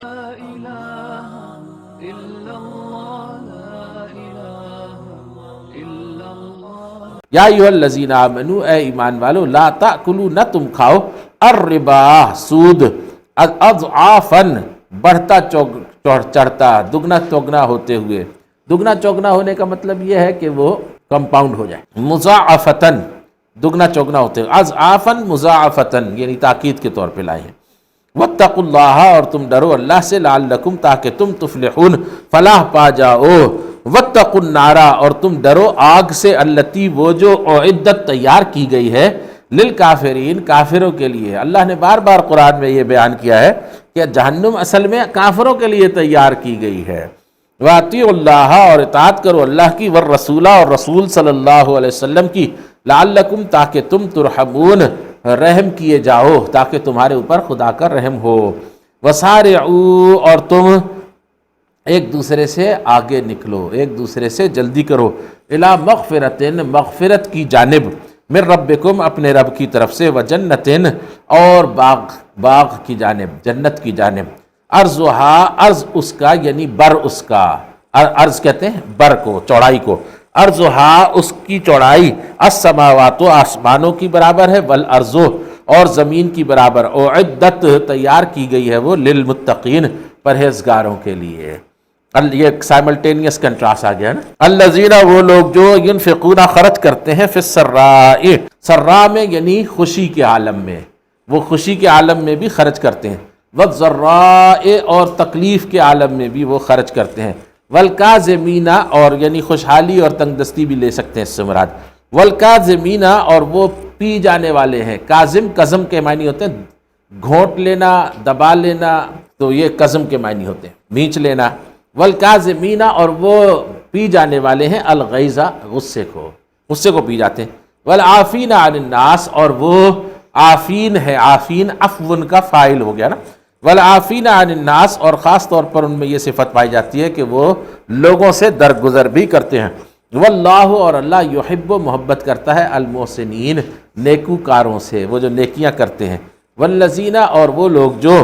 لا إله إلا الله لا إله إلا الله یا ایھا الذین آمنو، اے ایمان والو، لا تأکلوا، نہ تم کھاؤ، الربا، سود، اضعافا، بڑھتا چڑھتا، دگنا چوگنا ہوتے ہوئے۔ دگنا چوگنا ہونے کا مطلب یہ ہے کہ وہ کمپاؤنڈ ہو جائے۔ مضاعفتاً، دگنا چوگنا ہوتے ہوئے، اضعافا مضاعفتاً یعنی تاکید کے طور پہ لائے ہیں۔ واتقوا اللہ، اور تم ڈرو اللہ سے، لعلکم، تاکہ تم تفلحون، فلاح پا جاؤ۔ واتقوا النار، اور تم ڈرو آگ سے، التی، وہ جو اعدت، تیار کی گئی ہے، للکافرین، کافروں کے لیے۔ اللہ نے بار بار قرآن میں یہ بیان کیا ہے کہ جہنم اصل میں کافروں کے لیے تیار کی گئی ہے۔ وَأَطِیعُوا اللَّهَ، اور اطاعت کرو اللہ کی، والرسول، اور رسول صلی اللہ علیہ وسلم کی، لعلکم، تاکہ تم ترحمون، رحم کیے جاؤ، تاکہ تمہارے اوپر خدا کا رحم ہو۔ وسارعوا، اور تم ایک دوسرے سے آگے نکلو، ایک دوسرے سے جلدی کرو، الی مغفرۃ، مغفرت کی جانب، من ربکم، اپنے رب کی طرف سے، وجنۃ، اور باغ کی جانب، جنت کی جانب، عرضھا، عرض اس کا یعنی بر اس کا، عرض کہتے ہیں بر کو، چوڑائی کو، عرضھا، اس کی چوڑائی، السماوات، آسمانوں کی برابر ہے، والارض، اور زمین کی برابر، اعدت، تیار کی گئی ہے وہ، للمتقین، پرہیزگاروں کے لیے۔ یہ سائملٹینیس کنٹراسٹ آ گیا نا۔ الذین، وہ لوگ جو، ینفقون، خرچ کرتے ہیں، فی السراء، سراء میں یعنی خوشی کے عالم میں، وہ خوشی کے عالم میں بھی خرچ کرتے ہیں، والضراء، اور تکلیف کے عالم میں بھی وہ خرچ کرتے ہیں، والکاظمین، اور یعنی خوشحالی اور تنگ دستی بھی لے سکتے ہیں اس سے مراد، والکاظمین، اور وہ پی جانے والے ہیں۔ کاظم، کظم کے معنی ہوتے ہیں گھونٹ لینا، دبا لینا، تو یہ کظم کے معنی ہوتے ہیں مینچ لینا۔ والکاظمین، اور وہ پی جانے والے ہیں، الغیظ، غصے کو پی جاتے ہیں۔ والعافین عن الناس، اور وہ عافین ہے، عافین عفون کا فاعل ہو گیا نا۔ والعافین عن الناس، اور خاص طور پر ان میں یہ صفت پائی جاتی ہے کہ وہ لوگوں سے درگزر بھی کرتے ہیں۔ واللہ، اور اللہ، یحب، محبت کرتا ہے، المحسنین، نیکوکاروں سے، وہ جو نیکیاں کرتے ہیں۔ والذین، اور وہ لوگ جو،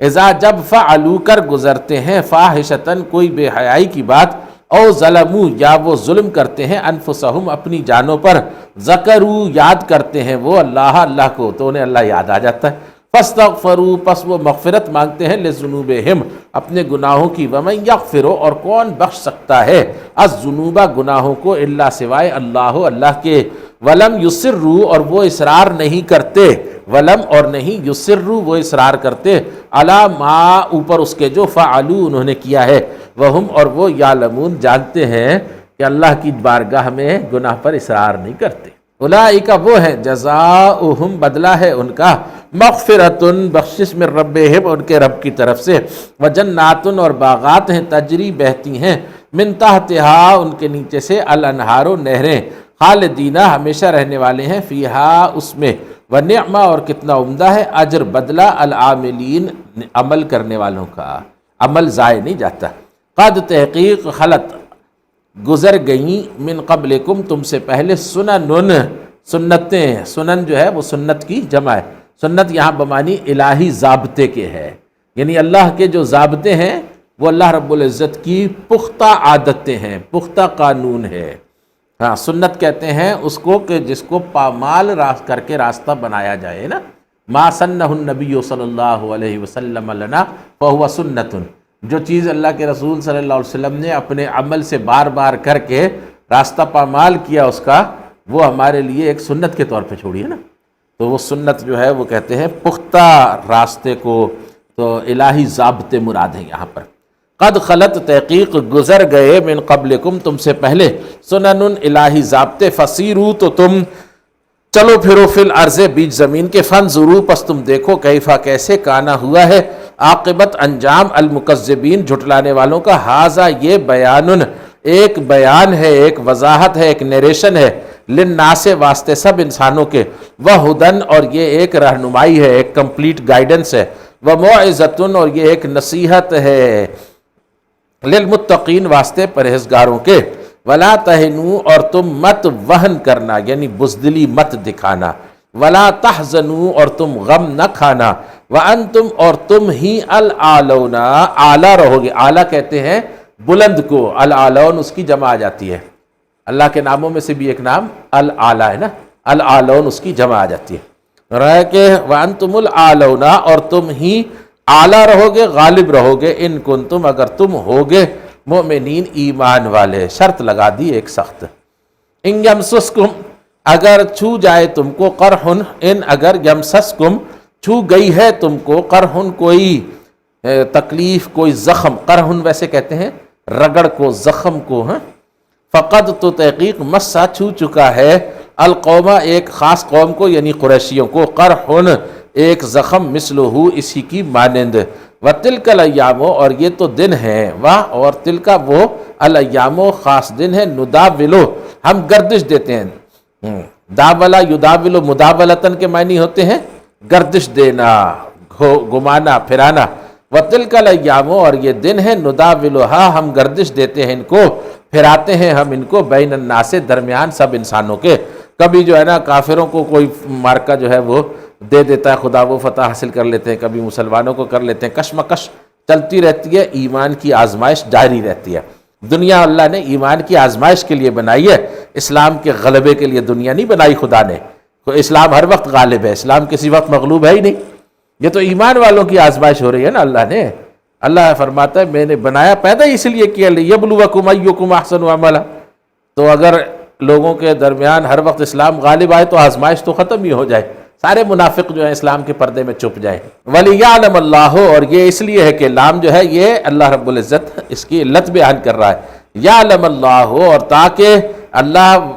اذا، جب، فعلوا، کر گزرتے ہیں، فاحشۃ، کوئی بے حیائی کی بات، او ظلموا، یا وہ ظلم کرتے ہیں، انفسہم، اپنی جانوں پر، ذکروا، یاد کرتے ہیں وہ اللہ کو، تو انہیں اللہ یاد آ جاتا ہے۔ فاستغفروا، پس وہ مغفرت مانگتے ہیں، لذنوبہم، اپنے گناہوں کی، ومن یغفر، اور کون بخش سکتا ہے، الذنوب، گناہوں کو، الا، سوائے اللہ کے، ولم یصروا، اور وہ اصرار نہیں کرتے، ولم، اور نہیں، یصروا، وہ اصرار کرتے، علی ما، اوپر اس کے، جو فعلوا، انہوں نے کیا ہے، وہم، اور وہ، یعلمون، جانتے ہیں کہ اللہ کی بارگاہ میں گناہ پر اصرار نہیں کرتے۔ اولئک، وہ ہیں، جزاؤہم، بدلہ ہے ان کا، مغفرۃ، بخشش، من ربہم، ان کے رب کی طرف سے، وجنات، اور باغات ہیں، تجری، بہتی ہیں، من تحتہا، ان کے نیچے سے، الانہار، نہریں، خالدین، ہمیشہ رہنے والے ہیں، فیہا، اس میں، ونعم، اور کتنا عمدہ ہے، اجر، بدلہ، العاملین، عمل کرنے والوں کا، عمل ضائع نہیں جاتا۔ قد، تحقیق، خلط، گزر گئیں، من قبلکم، تم سے پہلے، سنن، سنتیں، سنن جو ہے وہ سنت کی جمع ہے، سنت یہاں بمانی الہی ضابطے کے ہے، یعنی اللہ کے جو ضابطے ہیں وہ اللہ رب العزت کی پختہ عادتیں ہیں، پختہ قانون ہے۔ ہاں، سنت کہتے ہیں اس کو کہ جس کو پامال کر کے راستہ بنایا جائے نا، ما سنہ النبی صلی اللہ علیہ وسلم لنا فہو سنت، جو چیز اللہ کے رسول صلی اللہ علیہ وسلم نے اپنے عمل سے بار بار کر کے راستہ پامال کیا اس کا، وہ ہمارے لیے ایک سنت کے طور پہ چھوڑی ہے نا، تو وہ سنت جو ہے وہ کہتے ہیں پختہ راستے کو، تو الہی ضابطے مراد ہیں یہاں پر۔ قد خلط، تحقیق گزر گئے، من قبلکم، تم سے پہلے، سنن، الہی ضابطے، فسیرو، تو تم چلو پھرو، فی الارض، بیچ زمین کے، فانظروا، پس تم دیکھو، کیفا، کیسے، کانا، ہوا ہے، عاقبت، انجام، المکذبین، جھٹلانے والوں کا، ھذا، یہ، بیان، ایک بیان ہے، ایک وضاحت ہے، ایک نیریشن ہے، للناس، واسطے سب انسانوں کے، وہدن، اور یہ ایک رہنمائی ہے، ایک کمپلیٹ گائیڈنس ہے، وموعظۃ، اور یہ ایک نصیحت ہے، للمتقین، واسطے پرہیزگاروں کے، ولا تہنوا، اور تم مت وہن کرنا، یعنی بزدلی مت دکھانا، ولا تحزنوا، اور تم غم نہ کھانا، وَأَنْتُمْ اور تم ہی الْأَعْلَوْنَ اعلیٰ رہو گے. اعلیٰ کہتے ہیں بلند کو، الْأَعْلَوْن اس کی جمع آ جاتی ہے. اللہ کے ناموں میں سے بھی ایک نام الْأَعْلَى ہے نا، الْأَعْلَوْن اس کی جمع آ جاتی ہے. رہا ہے کہ وَأَنْتُمُ الْأَعْلَوْنَ اور تم ہی اعلیٰ رہو گے، غالب رہو گے، ان کنتم اگر تم ہوگے مؤمنین ایمان والے. شرط لگا دی ایک سخت. ان یمسسکم اگر چھو جائے تم کو، قرحن ان اگر یمسسکم چھو گئی ہے تم کو، قرحن کوئی تکلیف، کوئی زخم. قرحن ویسے کہتے ہیں رگڑ کو، زخم کو. ہاں فقد تو تحقیق مسا چھو چکا ہے القوما ایک خاص قوم کو، یعنی قریشیوں کو، قرحن ایک زخم مثلہ اسی کی مانند. وَتِلْكَ الْأَيَّامُ اور یہ تو دن ہیں، اور تلکا وہ الایام خاص دن ہے، نداولو ہم گردش دیتے ہیں. داولا یداولو مداولتن کے معنی ہوتے ہیں گردش دینا، گمانا، پھرانا. وَتِلْكَ الْأَيَّامُ اور یہ دن ہے، نداولوہا ہم گردش دیتے ہیں ان کو، پھراتے ہیں ہم ان کو، بین الناس درمیان سب انسانوں کے. کبھی جو ہے نا کافروں کو کوئی مارکہ جو ہے وہ دے دیتا ہے، خدا وہ فتح حاصل کر لیتے ہیں، کبھی مسلمانوں کو کر لیتے ہیں. کشمکش چلتی رہتی ہے، ایمان کی آزمائش جاری رہتی ہے. دنیا اللہ نے ایمان کی آزمائش کے لیے بنائی ہے، اسلام کے غلبے کے لیے دنیا نہیں بنائی خدا نے. اسلام ہر وقت غالب ہے، اسلام کسی وقت مغلوب ہے ہی نہیں. یہ تو ایمان والوں کی آزمائش ہو رہی ہے نا اللہ نے. اللہ فرماتا ہے میں نے بنایا، پیدا اس لیے کیا لیبلوکم ایکم احسن عملا. تو اگر لوگوں کے درمیان ہر وقت اسلام غالب آئے تو آزمائش تو ختم ہی ہو جائے، سارے منافق جو ہیں اسلام کے پردے میں چھپ جائیں. وَلِيَعْلَمَ اللَّهُ اور یہ اس لیے ہے کہ لام جو ہے یہ اللہ رب العزت اس کی علت بیان کر رہا ہے. یعلم اللہ اور تاکہ اللہ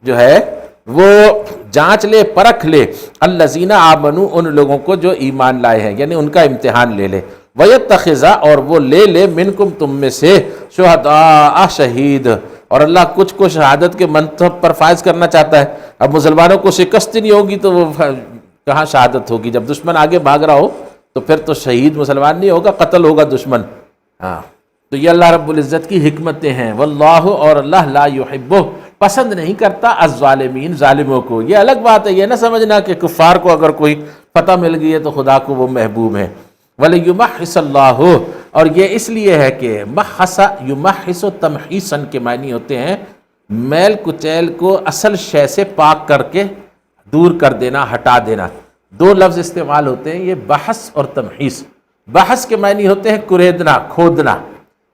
جو ہے وہ جانچ لے، پرکھ لے الذین آمنوا ان لوگوں کو جو ایمان لائے ہیں، یعنی ان کا امتحان لے لے. وَيَتَّخِذَ اور وہ لے لے منکم تم میں سے شہداء شہید، اور اللہ کچھ کو شہادت کے منصب پر فائز کرنا چاہتا ہے. اب مسلمانوں کو شکست نہیں ہوگی تو وہ کہاں شہادت ہوگی؟ جب دشمن آگے بھاگ رہا ہو تو پھر تو شہید مسلمان نہیں ہوگا، قتل ہوگا دشمن. ہاں تو یہ اللہ رب العزت کی حکمتیں ہیں. واللہ اور اللہ لا یحب پسند نہیں کرتا الظالمین ظالموں کو. یہ الگ بات ہے، یہ نہ سمجھنا کہ کفار کو اگر کوئی فتح مل گئی ہے تو خدا کو وہ محبوب ہے. وَلِيُمَحِّصَ اللَّهُ اور یہ اس لیے ہے کہ محص یمحص تمحیصا کے معنی ہوتے ہیں میل کچیل کو اصل شے سے پاک کر کے دور کر دینا، ہٹا دینا. دو لفظ استعمال ہوتے ہیں یہ بحث اور تمحیص. بحث کے معنی ہوتے ہیں کریدنا، کھودنا.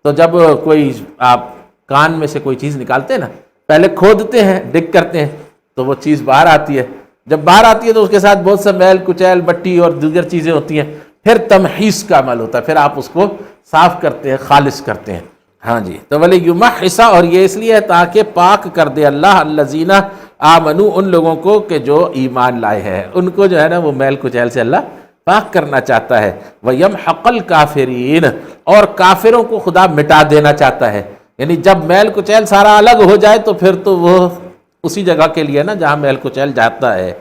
تو جب کوئی آپ کان میں سے کوئی چیز نکالتے ہیں نا، پہلے کھودتے ہیں، ڈگ کرتے ہیں تو وہ چیز باہر آتی ہے. جب باہر آتی ہے تو اس کے ساتھ بہت سا میل کچیل مٹی اور دیگر چیزیں ہوتی ہیں. پھر تمحیص کا عمل ہوتا ہے، پھر آپ اس کو صاف کرتے ہیں، خالص کرتے ہیں. ہاں جی تو وَلِيُمَحِّصَ اور یہ اس لیے ہے تاکہ پاک کر دے اللہ الذین آمنوا ان لوگوں کو کہ جو ایمان لائے ہیں، ان کو جو ہے نا وہ میل کچیل سے اللہ پاک کرنا چاہتا ہے. وَيَمْحَقَ الْكَافِرِينَ اور کافروں کو خدا مٹا دینا چاہتا ہے. یعنی جب میل کچیل سارا الگ ہو جائے تو پھر تو وہ اسی جگہ کے لیے نا جہاں میل کچیل جاتا ہے،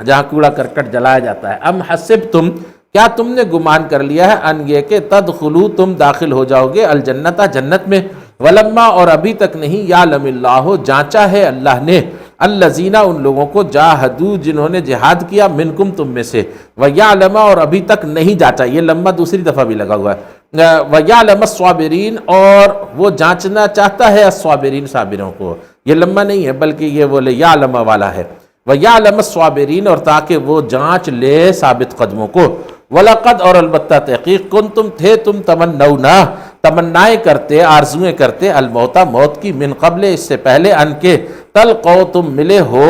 جہاں کوڑا کرکٹ جلایا جاتا ہے. ام حسبتم کیا تم نے گمان کر لیا ہے ان یہ کہ تدخلوا تم داخل ہو جاؤ گے الجنت جنت میں، ولما اور ابھی تک نہیں یعلم اللہ جانچا ہے اللہ نے الذین ان لوگوں کو جاہدوا جنہوں نے جہاد کیا منکم تم میں سے، ویعلم اور ابھی تک نہیں جانچا، یہ لمبا دوسری دفعہ بھی لگا ہوا ہے، ویعلم الصابرین اور وہ جانچنا چاہتا ہے الصابرین صابروں کو. یہ لمبا نہیں ہے بلکہ یہ وہ یعلم والا ہے. وَيَعْلَمَ الصَّابِرِينَ اور تاکہ وہ جانچ لے ثابت قدموں کو. وَلَقَدْ اور البتہ تحقیق کنتم تھے تم تمنونا تمنائیں کرتے، آرزویں کرتے الموت موت کی، من قبل اس سے پہلے، ان کے تلقو تم ملے ہو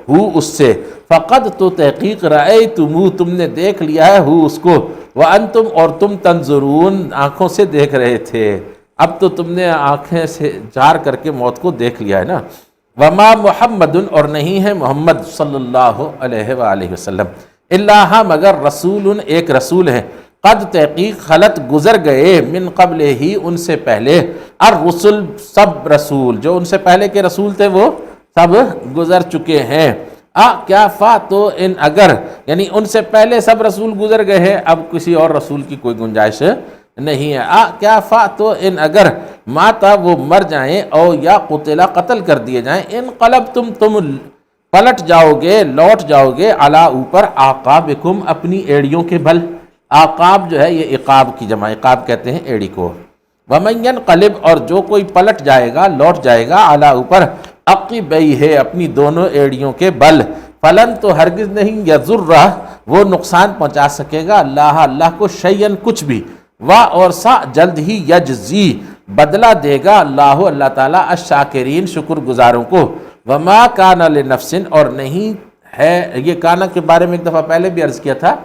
اس سے، فقد تو تحقیق رأیتمو تم نے دیکھ لیا ہے اس کو، وَأَنْتُمْ اور تم تنظرون آنکھوں سے دیکھ رہے تھے. اب تو تم نے آنکھیں سے جار کر کے موت کو دیکھ لیا ہے نا. وما محمد اور نہیں ہے محمد صلی اللہ علیہ وآلہ وسلم اللہ مگر رسول ایک رسول ہے، قد تحقیق خلط گزر گئے من قبل ہی ان سے پہلے الرسل سب رسول جو ان سے پہلے کے رسول تھے وہ سب گزر چکے ہیں. کیا فا تو ان اگر یعنی ان سے پہلے سب رسول گزر گئے ہیں، اب کسی اور رسول کی کوئی گنجائش نہیں ہے. کیا فا تو ان اگر ماتا وہ مر جائیں او یا قتلا قتل کر دیے جائیں، ان قلب تم پلٹ جاؤ گے، لوٹ جاؤ گے، علا اوپر، آقابکم اپنی ایڑیوں کے بل. عقاب جو ہے یہ عقاب کی جمع، عقاب کہتے ہیں ایڑی کو۔ وَمَن يَنْقَلِبْ اور جو کوئی پلٹ جائے گا، لوٹ جائے گا، علی اوپر، عَقِبَیْہِ اپنی دونوں ایڑیوں کے بل، فلن تو ہرگز نہیں، یضرہ وہ نقصان پہنچا سکے گا اللہ کو، شیئن کچھ بھی، اور سا جلد ہی، یجزی بدلہ دے گا اللہ تعالیٰ، الشاکرین شکر گزاروں کو۔ وما کان لنفس اور نہیں ہے، یہ کانا کے بارے میں ایک دفعہ پہلے بھی عرض کیا تھا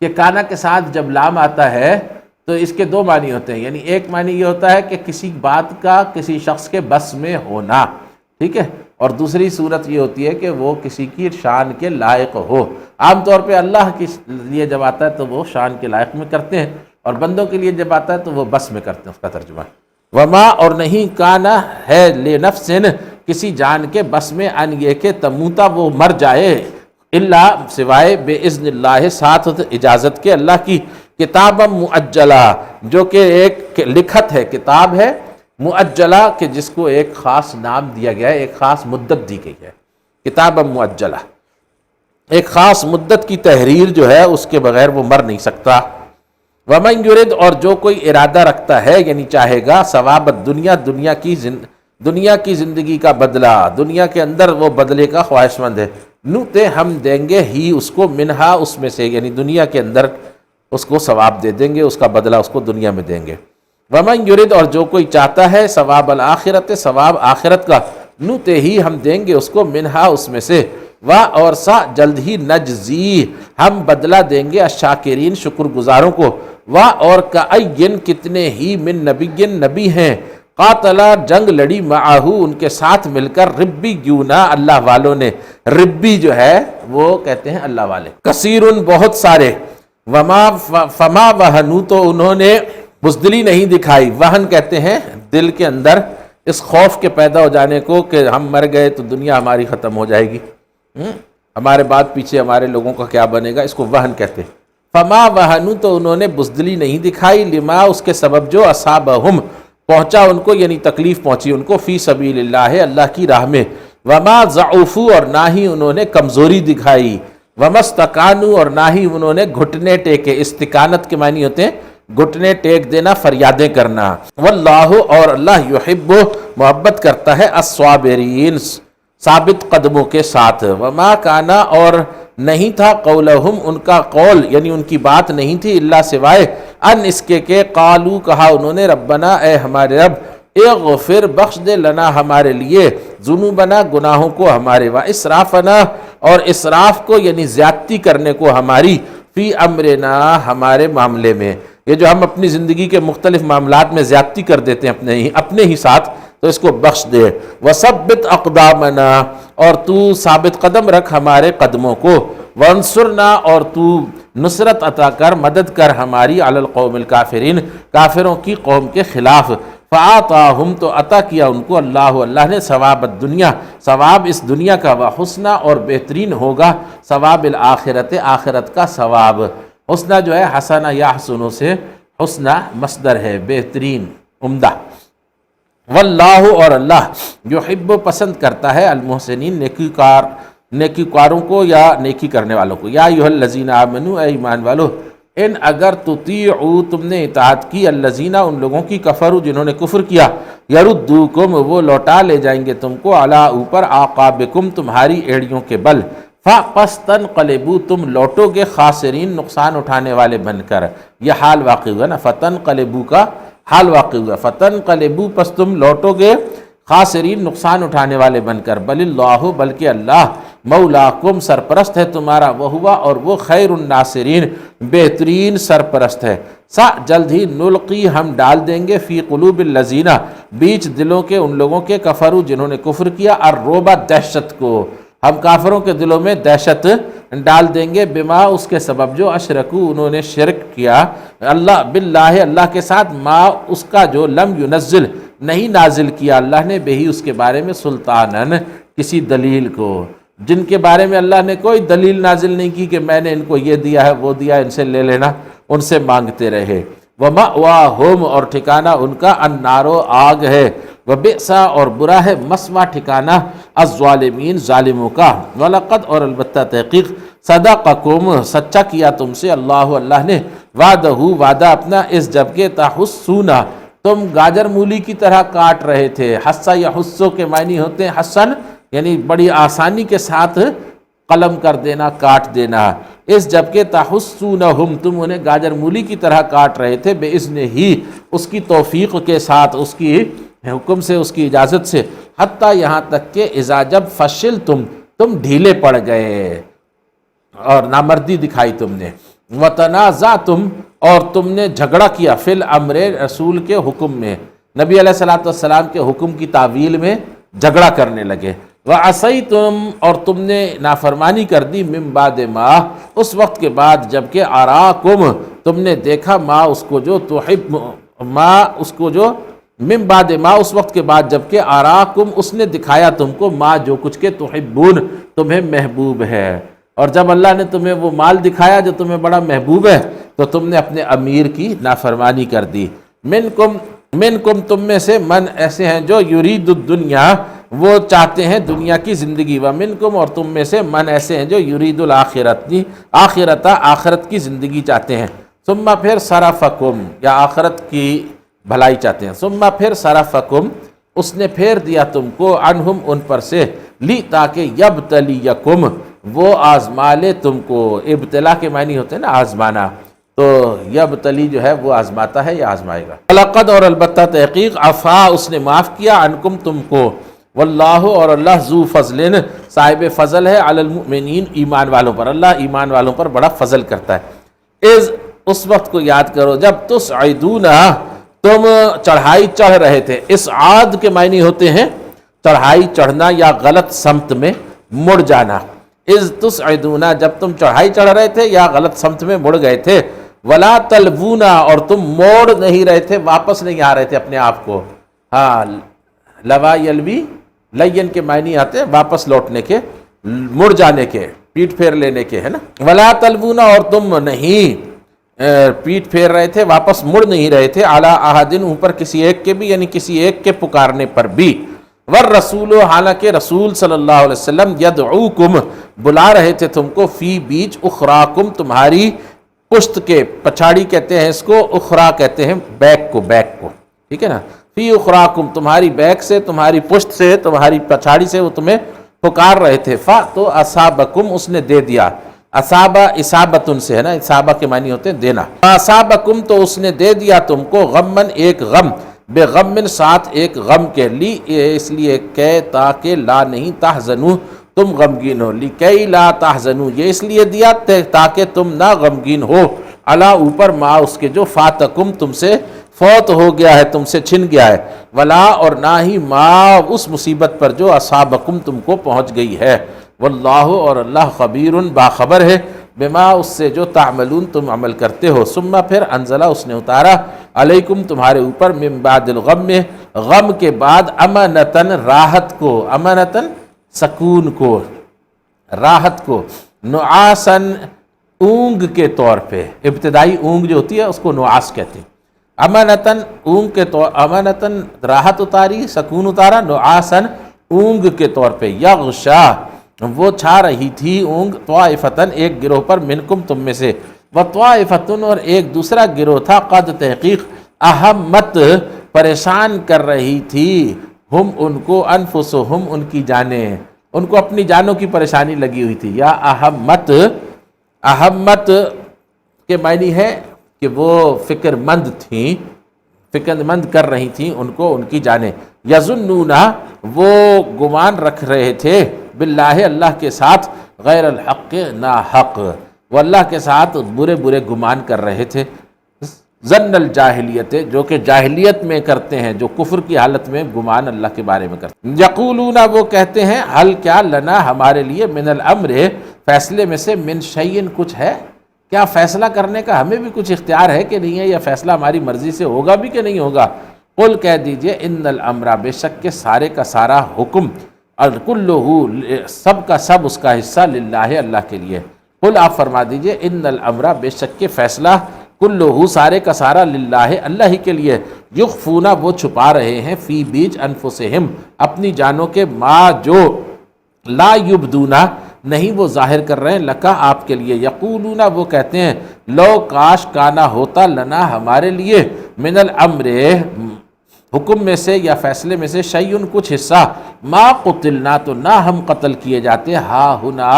کہ کانا کے ساتھ جب لام آتا ہے تو اس کے دو معنی ہوتے ہیں، یعنی ایک معنی یہ ہوتا ہے کہ کسی بات کا کسی شخص کے بس میں ہونا، ٹھیک ہے، اور دوسری صورت یہ ہوتی ہے کہ وہ کسی کی شان کے لائق ہو۔ عام طور پہ اللہ کے لیے جب آتا ہے تو وہ شان کے لائق میں کرتے ہیں، اور بندوں کے لیے جب آتا ہے تو وہ بس میں کرتے ہیں، اس کا ترجمہ۔ وما اور نہیں کانا ہے لنفس کسی جان کے بس میں، ان یہ کہ تموتا وہ مر جائے، الا سوائے باذن اللہ ساتھ اجازت کے اللہ کی، کتاب مؤجلہ جو کہ ایک لکھت ہے، کتاب ہے مؤجلہ کہ جس کو ایک خاص نام دیا گیا ہے، ایک خاص مدت دی گئی ہے، کتاب مؤجلہ، ایک خاص مدت کی تحریر جو ہے اس کے بغیر وہ مر نہیں سکتا۔ ومن یرد اور جو کوئی ارادہ رکھتا ہے، یعنی چاہے گا، ثواب الدنیا دنیا کی زندگی کا بدلہ، دنیا کے اندر وہ بدلے کا خواہش مند ہے، نوتے ہم دیں گے ہی اس کو، منہا اس میں سے، یعنی دنیا کے اندر اس کو ثواب دے دیں گے، اس کا بدلہ اس کو دنیا میں دیں گے۔ ومن یرد اور جو کوئی چاہتا ہے، ثواب الآخرت ثواب آخرت کا، نوتے ہی ہم دیں گے اس کو، منہا اس میں سے، اور سا جلد ہی، نجزی ہم بدلہ دیں گے، الشاکرین شکر گزاروں کو، اور کأین کتنے ہی، من نبی نبی ہیں، قاتلا جنگ لڑی، معاہو ان کے ساتھ مل کر، ربیونا اللہ والوں نے، ربی جو ہے وہ کہتے ہیں اللہ والے، کثیرن بہت سارے، فما وہنو تو انہوں نے بزدلی نہیں دکھائی، وہن کہتے ہیں دل کے اندر اس خوف کے پیدا ہو جانے کو کہ ہم مر گئے تو دنیا ہماری ختم ہو جائے گی، ہمارے بعد پیچھے ہمارے لوگوں کا کیا بنے گا، اس کو وہن کہتے ہیں۔ فما وہنو تو انہوں نے بزدلی نہیں دکھائی، لما اس کے سبب جو اصابہم پہنچا ان کو، یعنی تکلیف پہنچی ان کو، فی سبیل اللہ اللہ کی راہ میں، وما ضعفوا اور نہ ہی انہوں نے کمزوری دکھائی، وما استکانوا اور نہ ہی انہوں نے گھٹنے ٹیکے، استکانت کے معنی ہوتے ہیں گھٹنے ٹیک دینا، فریادیں کرنا، واللہ اور اللہ یحب محبت کرتا ہے، الصابرین ثابت قدموں کے ساتھ۔ وما کانا اور نہیں تھا، قولہم ان کا قول یعنی ان کی بات نہیں تھی، اللہ سوائے، ان اس کے کہ قالو کہا انہوں نے، ربنا اے ہمارے رب، اغفر بخش دے، لنا ہمارے لیے، ذنوبنا گناہوں کو ہمارے، واسرافنا اور اسراف کو یعنی زیادتی کرنے کو ہماری، فی امرنا ہمارے معاملے میں، یہ جو ہم اپنی زندگی کے مختلف معاملات میں زیادتی کر دیتے ہیں اپنے ہی ساتھ، تو اس کو بخش دے، وثبت اقدامنا اور تو ثابت قدم رکھ ہمارے قدموں کو، وانصرنا اور تو نصرت عطا کر، مدد کر ہماری، علی القوم الکافرین کافروں کی قوم کے خلاف، فآتاہم تو عطا کیا ان کو اللہ نے، ثواب الدنیا ثواب اس دنیا کا، وحسنہ اور بہترین ہوگا، ثواب الآخرت آخرت کا ثواب، حسنہ جو ہے حسنہ یا حسنوں سے، حسنہ مصدر ہے بہترین عمدہ، واللہ اور اللہ یحب پسند کرتا ہے، المحسنین نیکی کاروں کو یا نیکی کرنے والوں کو، یا ایھا الذین آمنوا اے ایمان والو، ان اگر تطیعوا تم نے اطاعت کی، الذین ان لوگوں کی، کفروا جنہوں نے کفر کیا، یردوکم وہ لوٹا لے جائیں گے تم کو، علی اوپر، اعقابکم تمہاری ایڑیوں کے بل، پس تنقلبوا تم لوٹو گے، خاسرین نقصان اٹھانے والے بن کر، یہ حال واقع ہوا نا، فتنقلبوا کا حال واقع ہوا، فتنقلبوا پس تم لوٹو گے، خاسرین نقصان اٹھانے والے بن کر، بل اللہ بلکہ اللہ، مولاکم سرپرست ہے تمہارا، وہوا اور وہ، خیر الناصرین بہترین سرپرست ہے، سا جلد ہی، نلقی ہم ڈال دیں گے، فی قلوب الذین بیچ دلوں کے ان لوگوں کے، کفروا جنہوں نے کفر کیا، الرعب دہشت کو، ہم کافروں کے دلوں میں دہشت ڈال دیں گے، بما اس کے سبب جو، اشرکو انہوں نے شرک کیا، اللہ باللہ اللہ کے ساتھ، ما اس کا جو، لم ینزل نہیں نازل کیا اللہ نے، بہی اس کے بارے میں، سلطانن کسی دلیل کو، جن کے بارے میں اللہ نے کوئی دلیل نازل نہیں کی کہ میں نے ان کو یہ دیا ہے وہ دیا، ان سے لے لینا، ان سے مانگتے رہے، وَمَأْوَاهُمْ اور ٹھکانہ ان کا، النار آگ ہے، وَبِئْسَ اور برا ہے، مسویٰ ٹھکانہ، الظالمین ظالموں کا، وَلَقَدْ اور البتہ تحقیق، صدقکم سچا کیا تم سے اللہ نے وعدہ وعدہ اپنا اس جبکہ تحسونا تم گاجر مولی کی طرح کاٹ رہے تھے. حسا یا حسو کے معنی ہوتے ہیں حسن یعنی بڑی آسانی کے ساتھ قلم کر دینا کاٹ دینا. اس جبکہ تحسونہم تم انہیں گاجر مولی کی طرح کاٹ رہے تھے باذن ہی اس کی توفیق کے ساتھ اس کی حکم سے اس کی اجازت سے. حتیٰ یہاں تک کہ اذا جب فشلتم تم ڈھیلے پڑ گئے اور نامردی دکھائی تم نے. وتنازعتم اور تم نے جھگڑا کیا فی الامر رسول کے حکم میں نبی علیہ الصلوۃ والسلام کے حکم کی تعویل میں جھگڑا کرنے لگے. وعصیتم اور تم نے نافرمانی کر دی من بعد ما اس وقت کے بعد جبکہ اراکم تم نے دیکھا ما اس کو جو تحب ما اس کو جو من بعد ما اس وقت کے بعد جبکہ اراکم اس نے دکھایا تم کو ما جو کچھ کے تحبون تمہیں محبوب ہے. اور جب اللہ نے تمہیں وہ مال دکھایا جو تمہیں بڑا محبوب ہے تو تم نے اپنے امیر کی نافرمانی کر دی. منکم تم میں سے من ایسے ہیں جو یرید الدنیا وہ چاہتے ہیں دنیا کی زندگی. ومنکم اور تم میں سے من ایسے ہیں جو یرید آخرت کی زندگی چاہتے ہیں. ثم پھر صرفکم یا آخرت کی بھلائی چاہتے ہیں. ثم پھر صرفکم اس نے پھیر دیا تم کو عنہم ان پر سے لی تاکہ یبتلیکم وہ آزما لے تم کو. ابتلا کے معنی ہوتے ہیں نا آزمانا تو یبتلی جو ہے وہ آزماتا ہے یا آزمائے گا. لقد اور البتہ تحقیق عفا اس نے معاف کیا عنکم تم کو. واللہ اور اللہ ذو فضل صاحب فضل ہے علی المؤمنین ایمان والوں پر. اللہ ایمان والوں پر بڑا فضل کرتا ہے. اس وقت کو یاد کرو جب تصعدون تم چڑھائی چڑھ رہے تھے. اسعاد کے معنی ہوتے ہیں چڑھائی چڑھنا یا غلط سمت میں مڑ جانا. تصعدون جب تم چڑھائی چڑھ رہے تھے یا غلط سمت میں مڑ گئے تھے. ولا تلوون اور تم موڑ نہیں رہے تھے واپس نہیں آ رہے تھے اپنے آپ کو. ہاں لوا یلوی لین کے معنی آتے ہیں واپس لوٹنے کے مڑ جانے کے پیٹ پھیر لینے کے ہے نا. ولا تلوون اور تم نہیں پیٹ پھیر رہے تھے واپس مڑ نہیں رہے تھے. اعلی احدن اوپر کسی ایک کے بھی یعنی کسی ایک کے پکارنے پر بھی. والرسول حالانکہ رسول صلی اللہ علیہ وسلم یدعوکم بلا رہے تھے تم کو فی بیچ اخراکم تمہاری پشت کے. پچھاڑی کہتے ہیں اس کو اخرا کہتے ہیں بیک کو ٹھیک ہے نا. فی اخراکم تمہاری بیک سے تمہاری پشت سے تمہاری پچھاڑی سے وہ تمہیں پکار رہے تھے. تو اصابکم اس نے دے دیا. اصابہ اصابتن سے ہے نا اصابہ کے معنی ہوتے ہیں دینا. اصابکم تو اس نے دے دیا تم کو غمن ایک غم بے غمن ساتھ ایک غم کے. لی اس لیے کہ تاکہ لا نہیں تحزنو تم غمگین ہو. لی کئی لا تحزنو یہ اس لیے دیا تاکہ تم نہ غمگین ہو. علا اوپر ما اس کے جو فاتکم تم سے فوت ہو گیا ہے تم سے چھن گیا ہے. ولا اور نہ ہی ما اس مصیبت پر جو اصابکم تم کو پہنچ گئی ہے. واللہ اور اللہ خبیر باخبر ہے بما اس سے جو تعملون تم عمل کرتے ہو. ثم پھر انزلہ اس نے اتارا علیکم تمہارے اوپر من بعد الغم غم کے بعد امنتن راحت کو. امنتن سکون کو راحت کو. نعاسن اونگ کے طور پہ ابتدائی اونگ جو ہوتی ہے اس کو نعاس کہتے ہیں. امنتن اونگ کے طور امنتن راحت اتاری سکون اتارا. نعاسن اونگ کے طور پہ. یغشا وہ چھا رہی تھی اونگ طائفتن ایک گروہ پر منکم تم میں سے. وطائفتن اور ایک دوسرا گروہ تھا قد تحقیق اہمت پریشان کر رہی تھی ہم ان کو انفسہم ان کی جانیں ان کو اپنی جانوں کی پریشانی لگی ہوئی تھی. یا اہمت کے معنی ہے کہ وہ فکر مند کر رہی تھیں ان کو ان کی جانیں. یظنون وہ گمان رکھ رہے تھے باللہ اللہ کے ساتھ غیر الحق نا حق وہ اللہ کے ساتھ برے گمان کر رہے تھے. ظن الجاہلیت جو کہ جاہلیت میں کرتے ہیں جو کفر کی حالت میں گمان اللہ کے بارے میں کرتے ہیں. یقولون وہ کہتے ہیں حل کیا لنا ہمارے لیے من الامر فیصلے میں سے من شیئن کچھ ہے کیا فیصلہ کرنے کا ہمیں بھی کچھ اختیار ہے کہ نہیں ہے یا فیصلہ ہماری مرضی سے ہوگا بھی کہ نہیں ہوگا. قل کہہ دیجئے ان الامر بے شک کہ سارے کا سارا حکم الکلہ سب کا سب اس کا حصہ للہ اللہ کے لیے. قل آپ فرما دیجئے ان الامر بے شک کہ فیصلہ کلہ سارے کا سارا للہ اللہ ہی کے لیے. یخفون وہ چھپا رہے ہیں فی بیچ انفسہم اپنی جانوں کے ما جو لا یبدون نہیں وہ ظاہر کر رہے ہیں لکا آپ کے لیے، یقولون وہ کہتے ہیں لو کاش کانا ہوتا لنا ہمارے لیے من الامر حکم میں سے یا فیصلے میں سے شیئن کچھ حصہ ما قتلنا تو نہ ہم قتل کیے جاتے ہا ہنا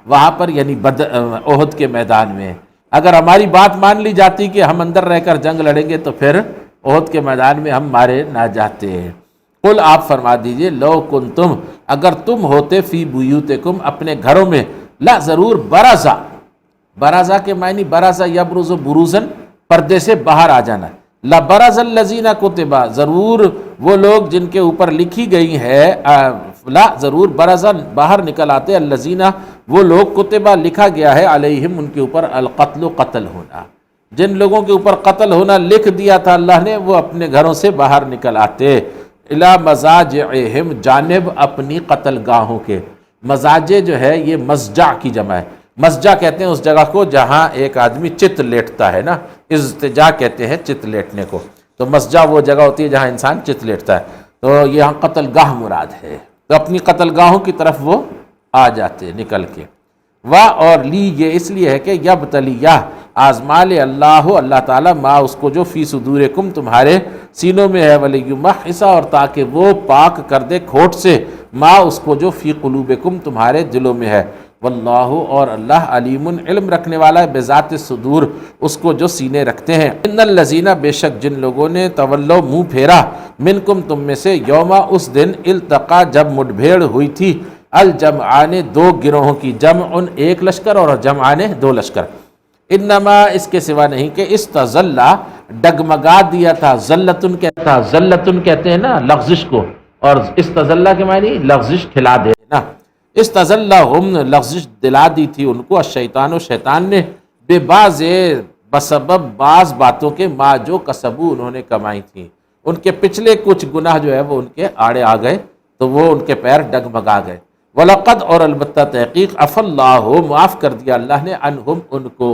وہاں پر یعنی احد کے میدان میں، اگر ہماری بات مان لی جاتی کہ ہم اندر رہ کر جنگ لڑیں گے تو پھر احد کے میدان میں ہم مارے نہ جاتے۔ قل آپ فرما دیجئے لو کنتم اگر تم ہوتے فی بیوتکم اپنے گھروں میں، لا ضرور برازا، برازا کے معنی برازا یبرز بروزن پردے سے باہر آ جانا، لا برز الذین کتبا ضرور وہ لوگ جن کے اوپر لکھی گئی ہے، لا ضرور برزا باہر نکل آتے، الذین وہ لوگ کتبا لکھا گیا ہے، علیہم ان کے اوپر القتل قتل ہونا، جن لوگوں کے اوپر قتل ہونا لکھ دیا تھا اللہ نے، وہ اپنے گھروں سے باہر نکل آتے، الا مضاجعہم جانب اپنی قتل گاہوں کے، مزاجے جو ہے یہ مضجع کی جمع ہے، مضجع کہتے ہیں اس جگہ کو جہاں ایک آدمی چت لیٹتا ہے نا، اضطجاع کہتے ہیں چت لیٹنے کو، تو مضجع وہ جگہ ہوتی ہے جہاں انسان چت لیٹتا ہے، تو یہاں قتل گاہ مراد ہے، تو اپنی قتل گاہوں کی طرف وہ آ جاتے نکل کے، اور لی یہ اس لیے ہے کہ یبتلیہ آزما لے اللہ تعالیٰ ما اس کو جو فی صدورکم تمہارے سینوں میں ہے، ولیمحص اور تاکہ وہ پاک کر دے کھوٹ سے، ما اس کو جو فی قلوبکم تمہارے دلوں میں ہے، واللہ اور اللہ علیم علم رکھنے والا ہے بذات الصدور اس کو جو سینے رکھتے ہیں، ان الذین بے شک جن لوگوں نے تولوا منہ پھیرا منکم تم میں سے، یوما اس دن التقا جب مٹبھیڑ ہوئی تھی، الجمعان دو گروہوں کی، جمع ایک لشکر اور جمعان دو لشکر، انما اس کے سوا نہیں کہ استزلہ ڈگمگا دیا تھا، زلتن کہتے ہیں نا لغزش کو، اور استزلہ کے معنی لغزش کھلا دے نا، استزلہم لغزش دلا دی تھی ان کو، الشیطان و شیطان نے، بے باز بسبب بعض باتوں کے، ما جو کسبو انہوں نے کمائی تھی، ان کے پچھلے کچھ گناہ جو ہے وہ ان کے آڑے آ گئے تو وہ ان کے پیر ڈگمگا گئے، وَلَقَدْ اور البتہ تحقیق عَفَا اللَّهُ معاف کر دیا اللہ نے، عنہم ان کو،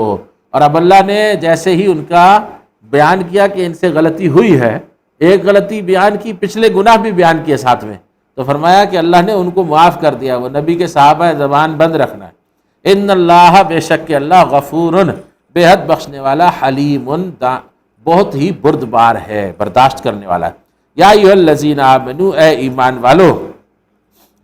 اور اب اللہ نے جیسے ہی ان کا بیان کیا کہ ان سے غلطی ہوئی ہے، ایک غلطی بیان کی، پچھلے گناہ بھی بیان کیے ساتھ میں، تو فرمایا کہ اللہ نے ان کو معاف کر دیا، وہ نبی کے صحابہ زبان بند رکھنا ہے، ان اللہ بے شک کہ اللہ غفور بے حد بخشنے والا، حلیم بہت ہی بردبار ہے، برداشت کرنے والا ہے، یا ایھا الذین آمنوا اے ایمان والو،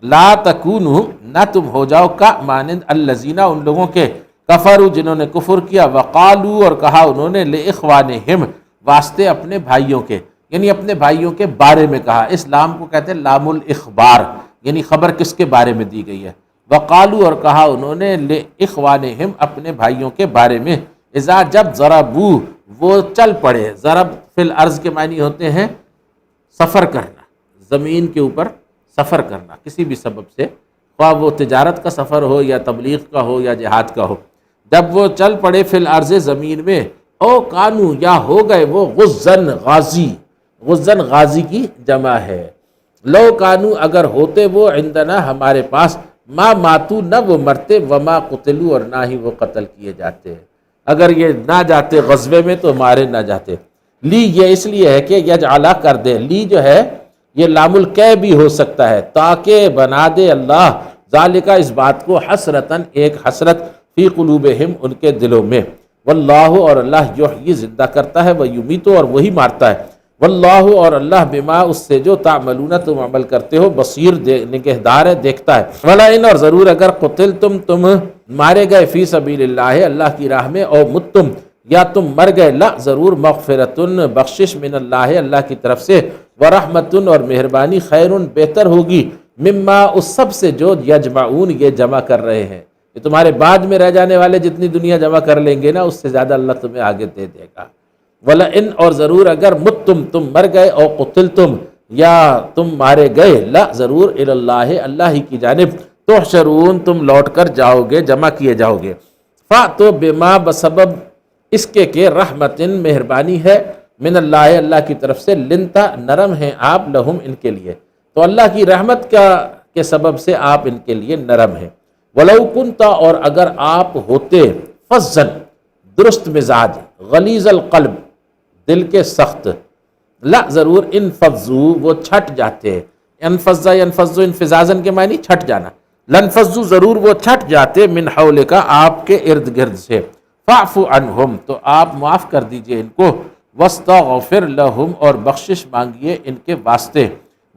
لا تکونوا نہ تم ہو جاؤ کا مانند الذین ان لوگوں کے، کفروا جنہوں نے کفر کیا، وقالوا اور کہا انہوں نے، لاخوانہم واسطے اپنے بھائیوں کے، یعنی اپنے بھائیوں کے بارے میں کہا، اس لام کو کہتے ہیں لام الاخبار، یعنی خبر کس کے بارے میں دی گئی ہے، وقالوا اور کہا انہوں نے، لاخوانہم اپنے بھائیوں کے بارے میں، اذا جب ضربوا وہ چل پڑے، ضرب فی الارض کے معنی ہوتے ہیں سفر کرنا، زمین کے اوپر سفر کرنا کسی بھی سبب سے، خواہ وہ تجارت کا سفر ہو یا تبلیغ کا ہو یا جہاد کا ہو، جب وہ چل پڑے فی الارض زمین میں، او کانو یا ہو گئے وہ غزن غازی، غزن غازی کی جمع ہے، لو کانو اگر ہوتے وہ عندنا ہمارے پاس، ما ماتو نہ وہ مرتے، وما قتلوا اور نہ ہی وہ قتل کیے جاتے، اگر یہ نہ جاتے غزوے میں تو مارے نہ جاتے، لی یہ اس لیے ہے کہ یجعلا کر دے، لی جو ہے یہ لام الکے بھی ہو سکتا ہے، تاکہ بنا دے اللہ ذالکا اس بات کو، حسرتاً ایک حسرت، فی قلوبہم ان کے دلوں میں، واللہ اور اللہ یحیی زندہ کرتا ہے، ویمیت اور وہی مارتا ہے، واللہ اور اللہ بما اس سے جو تعملون تم عمل کرتے ہو، بصیر نگہدار ہے، دیکھتا ہے، ولئن اور ضرور اگر قتلتم تم مارے گئے، فی سبیل اللہ اللہ کی راہ میں، او متم یا تم مر گئے، لا ضرور مغفرتن بخشش من اللہ اللہ کی طرف سے، ورحمتن اور مہربانی، خیرن بہتر ہوگی، مما اس سب سے جو یجمعون یہ جمع کر رہے ہیں، یہ تمہارے بعد میں رہ جانے والے جتنی دنیا جمع کر لیں گے نا اس سے زیادہ اللہ تمہیں آگے دے دے گا، وَلَئِنْ اور ضرور اگر متم تم مر گئے، او قتلتم یا تم مارے گئے، لا ضرور اللہ اللہ ہی کی جانب، تحشرون تم لوٹ کر جاؤ گے، جمع کیے جاؤ گے، فَأْتُوا بِمَا بسبب اس کے کہ رحمتن مہربانی ہے، من اللہ اللہ کی طرف سے، لنتا نرم ہیں آپ، لہم ان کے لیے، تو اللہ کی رحمت کے سبب سے آپ ان کے لیے نرم ہیں، وَلَوْ كُنْتَ اور اگر آپ ہوتے، فَظًّا درست مزاج، غلیظ القلب دل کے سخت، لا ضرور انفضوا وہ چھٹ جاتے، انفضا ینفض انفزازن کے معنی چھٹ جانا، لنفضوا ضرور وہ چھٹ جاتے من حولک آپ کے ارد گرد سے، فاعف عنہم تو آپ معاف کر دیجئے ان کو، واستغفر لہم اور بخشش مانگیے ان کے واسطے،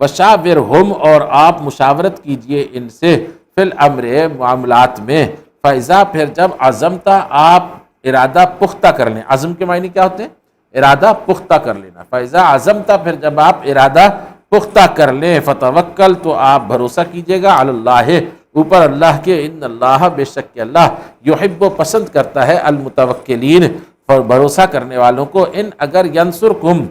وشاورہم اور آپ مشاورت کیجئے ان سے فی الامر معاملات میں، فیضا پھر جب عزمت آپ ارادہ پختہ کر لیں، عزم کے معنی کیا ہوتے ہیں؟ ارادہ پختہ کر لینا، فیضا عزمت پھر جب آپ ارادہ پختہ کر لیں، فتوکل تو آپ بھروسہ کیجئے گا علی اللہ اوپر اللہ کے، ان اللہ بے شک کہ اللہ یحب و پسند کرتا ہے المتوکلین بھروسہ کرنے والوں کو، ان اگر ینصرکم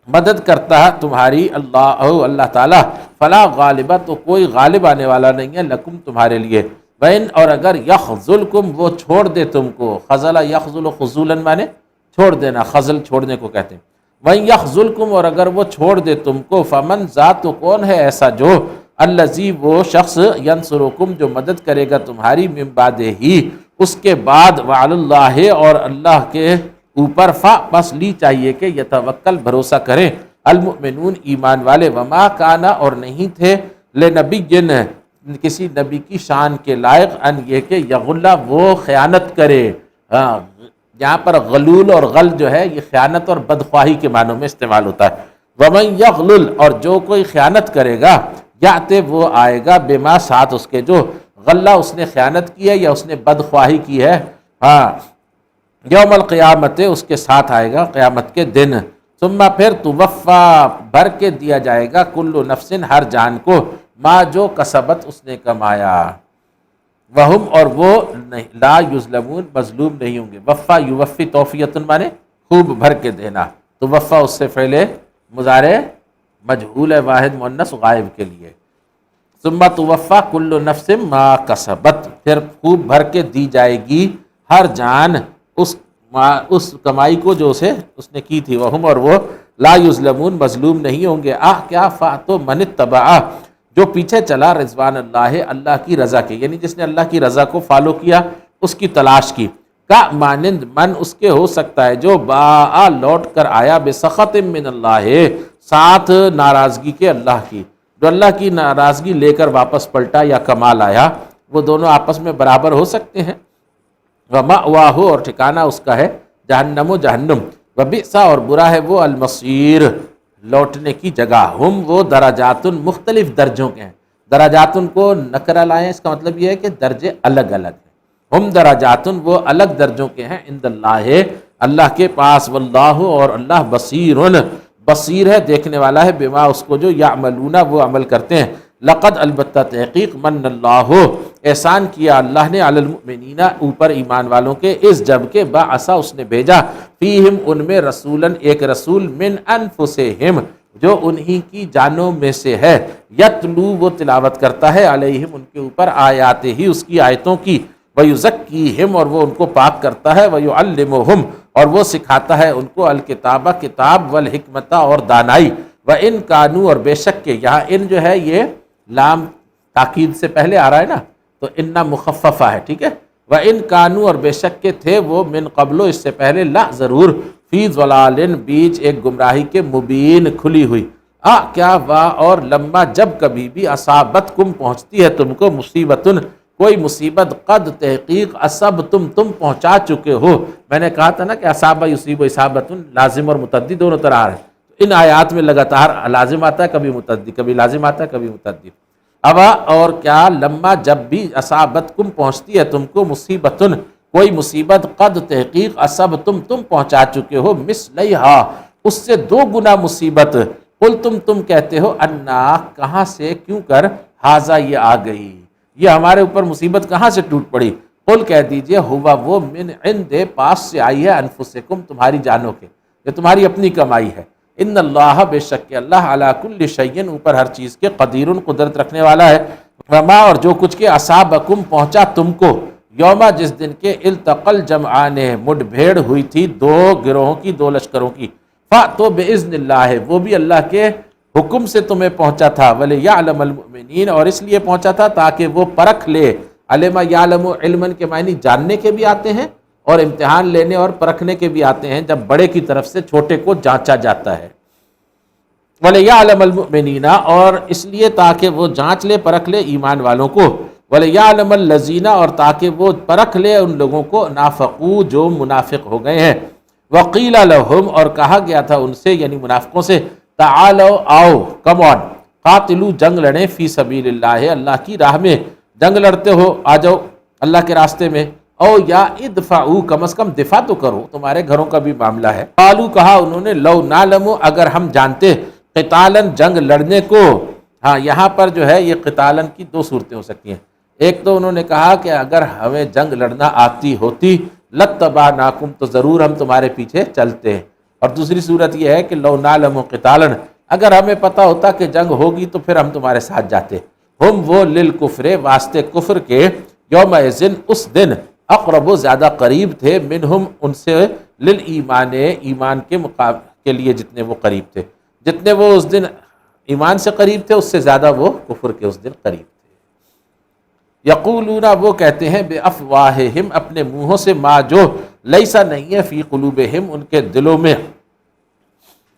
مدد کرتا ہے تمہاری اللہ تعالیٰ، فلا غالبہ تو کوئی غالب آنے والا نہیں ہے لکم تمہارے لیے، وَإِنْ اور اگر یخذلکم وہ چھوڑ دے تم کو، خذل یخذل خذولاً مانے چھوڑ دینا، خذل چھوڑنے کو کہتے ہیں، وَإِنْ یخذلکم اور اگر وہ چھوڑ دے تم کو، فمن ذات تو کون ہے ایسا جو، الذی وہ شخص، ینصرکم جو مدد کرے گا تمہاری، من بعد ہی اس کے بعد، وعلی اللہ اور اللہ کے اوپر، بس لی چاہیے کہ یتوکل بھروسہ کریں، المؤمنون ایمان والے، وما کانا اور نہیں تھے، لنبی کسی نبی کی شان کے لائق، ان یہ کہ یغلا وہ خیانت کرے، یہاں پر غلول اور غل جو ہے یہ خیانت اور بدخواہی کے معنوں میں استعمال ہوتا ہے، ومن یغلل اور جو کوئی خیانت کرے گا، یاتے وہ آئے گا بما ساتھ اس کے جو غلہ اس نے خیانت کی ہے یا اس نے بدخواہی کی ہے، یوم القیامت اس کے ساتھ آئے گا قیامت کے دن، ثم پھر توفا بھر کے دیا جائے گا کل نفس ہر جان کو، ما جو کسبت اس نے کمایا، وہم اور وہ لا یظلمون مظلوم نہیں ہوں گے، وفا یوفی توفیتن مانے خوب بھر کے دینا، تو وفا اس سے فعل مضارع مجہول ہے واحد مؤنث غائب کے لیے، ثم توفا کل نفس ما کسبت پھر خوب بھر کے دی جائے گی ہر جان اس کمائی کو جو اس نے کی تھی، وہم اور وہ لا یظلمون مظلوم نہیں ہوں گے، کیا فاتو من اتبع جو پیچھے چلا رضوان اللہ اللہ کی رضا کے، یعنی جس نے اللہ کی رضا کو فالو کیا اس کی تلاش کی، کا مانند من اس کے ہو سکتا ہے جو با لوٹ کر آیا بسخط من اللہ ساتھ ناراضگی کے اللہ کی، جو اللہ کی ناراضگی لے کر واپس پلٹا یا کمال آیا، وہ دونوں آپس میں برابر ہو سکتے ہیں، وَمَأْوَاهُ اور ٹھکانہ اس کا ہے جہنم و جہنم، وَبِئْسَ اور برا ہے وہ المصیر لوٹنے کی جگہ، ہم وہ درجات مختلف درجوں کے ہیں، درجات کو نکرہ لائیں اس کا مطلب یہ ہے کہ درجے الگ الگ ہیں، ہم درجات وہ الگ درجوں کے ہیں، عند اللہ اللہ کے پاس، واللہ اور اللہ بصیر ہے دیکھنے والا ہے، بما اس کو جو یعملون وہ عمل کرتے ہیں، لقد البتہ تحقیق من اللہ احسان کیا اللہ نے علی المؤمنین اوپر ایمان والوں کے، اس جب کہ بعث اس نے بھیجا فیہم ان میں رسولاً ایک رسول من انفسہم جو انہی کی جانوں میں سے ہے، یتلو وہ تلاوت کرتا ہے علیہم ان کے اوپر آیات ہی اس کی آیتوں کی، ویزکیہم اور وہ ان کو پاک کرتا ہے، ویعلمہم اور وہ سکھاتا ہے ان کو الکتابہ کتاب والحکمتہ اور دانائی، وَإِن کانوا اور بے شک کہ یہاں ان جو ہے یہ لام تاکید سے پہلے آ رہا ہے نا تو انّا مخففہ ہے، ٹھیک ہے، وَإِن کانوا اور بے شک کہ تھے وہ من قبل اس سے پہلے لا ضرور فی ضلال بیچ ایک گمراہی کے مبین کھلی ہوئی، کیا وا اور لما جب کبھی بھی اصابت کم پہنچتی ہے تم کو مصیبتن کوئی مصیبت، قد تحقیق اصب تم پہنچا چکے ہو، میں نے کہا تھا نا کہ اصابہ یصیب اصابتن لازم اور متعدی دونوں طرح آ رہے ہیں، ان آیات میں لگاتار لازم آتا ہے، کبھی متعدی، کبھی لازم آتا ہے، کبھی متعدی، اب اور کیا لما جب بھی اصابت کم پہنچتی ہے تم کو مصیبتن کوئی مصیبت، قد تحقیق اصب تم پہنچا چکے ہو مثلیہا اس سے دو گنا مصیبت، قل تم کہتے ہو انا کہاں سے کیوں کر ہاذا یہ آ گئی، یہ ہمارے اوپر مصیبت کہاں سے ٹوٹ پڑی، قل کہہ دیجئے ہوا وہ من عند پاس سے آئی ہے، انفسکم تمہاری جانوں کے، یہ تمہاری اپنی کمائی ہے، ان اللہ بے شک کہ اللہ علی کل شیء اوپر ہر چیز کے قدیر قدرت رکھنے والا ہے، وما اور جو کچھ کے اصابکم پہنچا تم کو، یوما جس دن کے التقل جمعان مڈ بھیڑ ہوئی تھی دو گروہوں کی، دو لشکروں کی، فاتو باذن اللہ وہ بھی اللہ کے حکم سے تمہیں پہنچا تھا، ولیعلم المؤمنین اور اس لیے پہنچا تھا تاکہ وہ پرکھ لے، علم یعلم علمن کے معنی جاننے کے بھی آتے ہیں اور امتحان لینے اور پرکھنے کے بھی آتے ہیں، جب بڑے کی طرف سے چھوٹے کو جانچا جاتا ہے، وَلِيَعْلَمَ الْمُؤْمِنِينَ اور اس لیے تاکہ وہ جانچ لے پرکھ لے ایمان والوں کو، وَلِيَعْلَمَ الَّذِينَ اور تاکہ وہ پرکھ لے ان لوگوں کو نافقو جو منافق ہو گئے ہیں. وَقِيلَ لَهُمْ اور کہا گیا تھا ان سے یعنی منافقوں سے تعالوا آؤ کم آن قاتلو جنگ لڑیں فی سبیل اللہ اللہ کی راہ میں جنگ لڑتے ہو آ جاؤ اللہ کے راستے میں او یا ادفعو کم از کم دفاع تو کرو تمہارے گھروں کا بھی معاملہ ہے. قالو کہا انہوں نے لو نعلم اگر ہم جانتے قتالن جنگ لڑنے کو. ہاں یہاں پر جو ہے یہ قتالن کی دو صورتیں ہو سکتی ہیں. ایک تو انہوں نے کہا کہ اگر ہمیں جنگ لڑنا آتی ہوتی لتبعناکم تو ضرور ہم تمہارے پیچھے چلتے ہیں. اور دوسری صورت یہ ہے کہ لو نعلم قتالن اگر ہمیں پتہ ہوتا کہ جنگ ہوگی تو پھر ہم تمہارے ساتھ جاتے. ہم وہ للکفر واسطے کفر کے یومئذ اس دن اقرب و زیادہ قریب تھے منہم ان سے للایمان ایمان کے لیے جتنے وہ قریب تھے جتنے وہ اس دن ایمان سے قریب تھے اس سے زیادہ وہ کفر کے اس دن قریب تھے. یقولون وہ کہتے ہیں بے افواہہم اپنے منہوں سے ما جو لیسا نہیں ہے فی قلوبہم ان کے دلوں میں.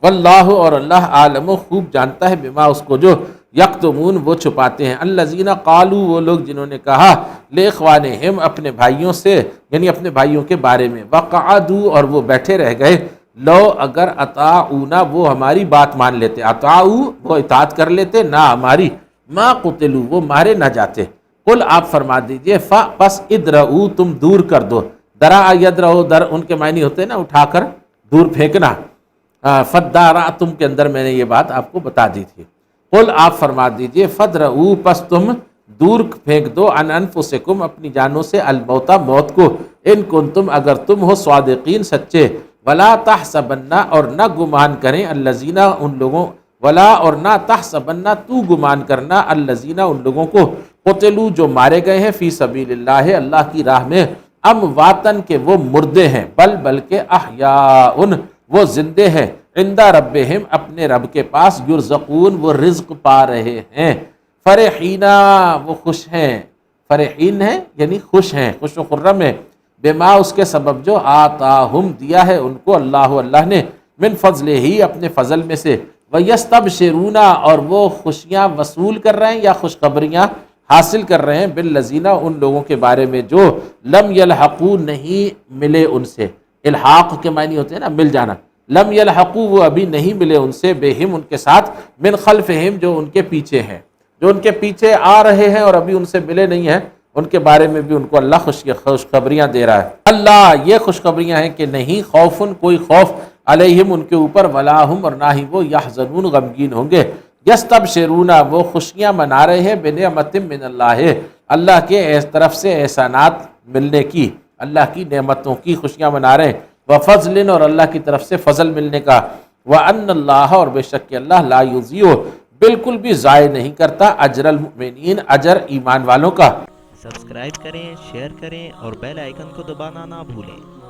واللہ اور اللہ عالم و خوب جانتا ہے بما اس کو جو یکتمون وہ چھپاتے ہیں. الذین قالوا وہ لوگ جنہوں نے کہا لاخوانہم اپنے بھائیوں سے یعنی اپنے بھائیوں کے بارے میں وقعدوا اور وہ بیٹھے رہ گئے لو اگر اطاعونا وہ ہماری بات مان لیتے اطاعو وہ اطاعت کر لیتے نہ ہماری ما قتلوا وہ مارے نہ جاتے. قل آپ فرما دیجئے پس ادرؤ تم دور کر دو. درا یدرؤ در ان کے معنی ہوتے ہیں نا اٹھا کر دور پھینکنا. فدارعتم کے اندر میں نے یہ بات آپ کو بتا دی تھی. قل آپ فرما دیجئے فدرؤ پس تم دور پھینک دو عن انفسکم اپنی جانوں سے الموت موت کو ان کنتم اگر تم ہو صادقین سچے. ولا تحسبن اور نہ گمان کریں الذین ان لوگوں ولا اور نہ تحسبن تو گمان کرنا الذین ان لوگوں کو قتلوا جو مارے گئے ہیں فی سبیل اللہ اللہ کی راہ میں امواتن کے وہ مردے ہیں بلکہ احیاء وہ زندے ہیں عند ربہم اپنے رب کے پاس یرزقون وہ رزق پا رہے ہیں. فرحینا وہ خوش ہیں فرحین ہیں یعنی خوش ہیں خوش و خرم ہیں بما اس کے سبب جو آتاہم دیا ہے ان کو اللہ نے من فضل ہی اپنے فضل میں سے. وَيَسْتَبْشِرُونَ اور وہ خوشیاں وصول کر رہے ہیں یا خوشخبریاں حاصل کر رہے ہیں بالذین ان لوگوں کے بارے میں جو لم یلحقوا نہیں ملے ان سے. الحاق کے معنی ہوتے ہیں نا مل جانا. لم یلحقوا وہ ابھی نہیں ملے ان سے بہم ان کے ساتھ من خلفہم جو ان کے پیچھے ہیں جو ان کے پیچھے آ رہے ہیں اور ابھی ان سے ملے نہیں ہیں ان کے بارے میں بھی ان کو اللہ خوشخبریاں دے رہا ہے. اللہ یہ خوشخبریاں ہیں کہ نہیں خوفن کوئی خوف علیہم ان کے اوپر ولا ہم اور نہ ہی وہ یحزنون غمگین ہوں گے. یستبشرون وہ خوشیاں منا رہے ہیں بنعمت من اللہ اللہ کے طرف سے احسانات ملنے کی اللہ کی نعمتوں کی خوشیاں منا رہے ہیں. وفضل اور اللہ کی طرف سے فضل ملنے کا. وان اللہ اور بے شک اللہ لا یضیع بالکل بھی ضائع نہیں کرتا اجر المؤمنین اجر ایمان والوں کا. سبسکرائب کریں شیئر کریں اور بیل آئیکن کو دبانا نہ بھولیں.